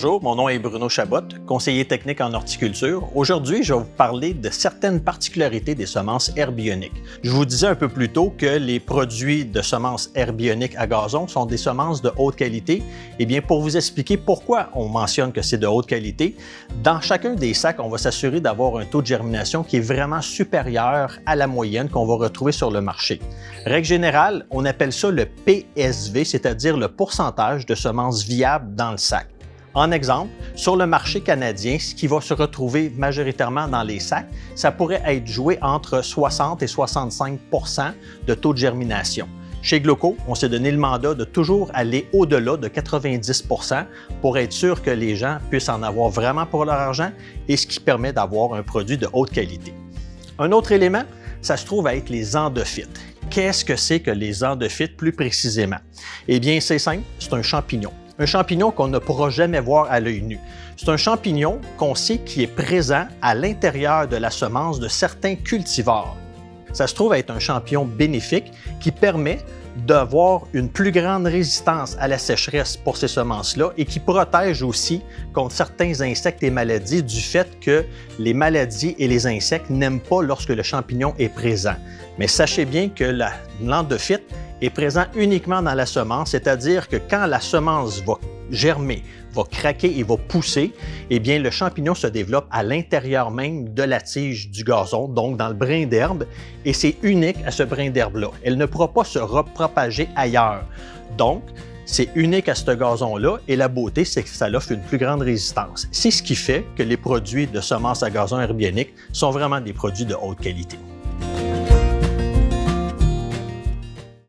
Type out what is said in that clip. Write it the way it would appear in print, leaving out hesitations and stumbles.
Bonjour, mon nom est Bruno Chabot, conseiller technique en horticulture. Aujourd'hui, je vais vous parler de certaines particularités des semences herbioniques. Je vous disais un peu plus tôt que les produits de semences herbioniques à gazon sont des semences de haute qualité. Eh bien, pour vous expliquer pourquoi on mentionne que c'est de haute qualité, dans chacun des sacs, on va s'assurer d'avoir un taux de germination qui est vraiment supérieur à la moyenne qu'on va retrouver sur le marché. Règle générale, on appelle ça le PSV, c'est-à-dire le pourcentage de semences viables dans le sac. En exemple, sur le marché canadien, ce qui va se retrouver majoritairement dans les sacs, ça pourrait être joué entre 60 et 65 % de taux de germination. Chez Gloco, on s'est donné le mandat de toujours aller au-delà de 90 % pour être sûr que les gens puissent en avoir vraiment pour leur argent et ce qui permet d'avoir un produit de haute qualité. Un autre élément, ça se trouve à être les endophytes. Qu'est-ce que c'est que les endophytes plus précisément? Eh bien, c'est simple, c'est un champignon. Un champignon qu'on ne pourra jamais voir à l'œil nu. C'est un champignon qu'on sait qui est présent à l'intérieur de la semence de certains cultivars. Ça se trouve être un champignon bénéfique qui permet d'avoir une plus grande résistance à la sécheresse pour ces semences-là et qui protège aussi contre certains insectes et maladies du fait que les maladies et les insectes n'aiment pas lorsque le champignon est présent. Mais sachez bien que l'endophyte est présent uniquement dans la semence, c'est-à-dire que quand la semence va germer, va craquer et va pousser, eh bien le champignon se développe à l'intérieur même de la tige du gazon, donc dans le brin d'herbe, et c'est unique à ce brin d'herbe-là. Elle ne pourra pas se repropager ailleurs. Donc, c'est unique à ce gazon-là et la beauté, c'est que ça offre une plus grande résistance. C'est ce qui fait que les produits de semences à gazon herbionique sont vraiment des produits de haute qualité.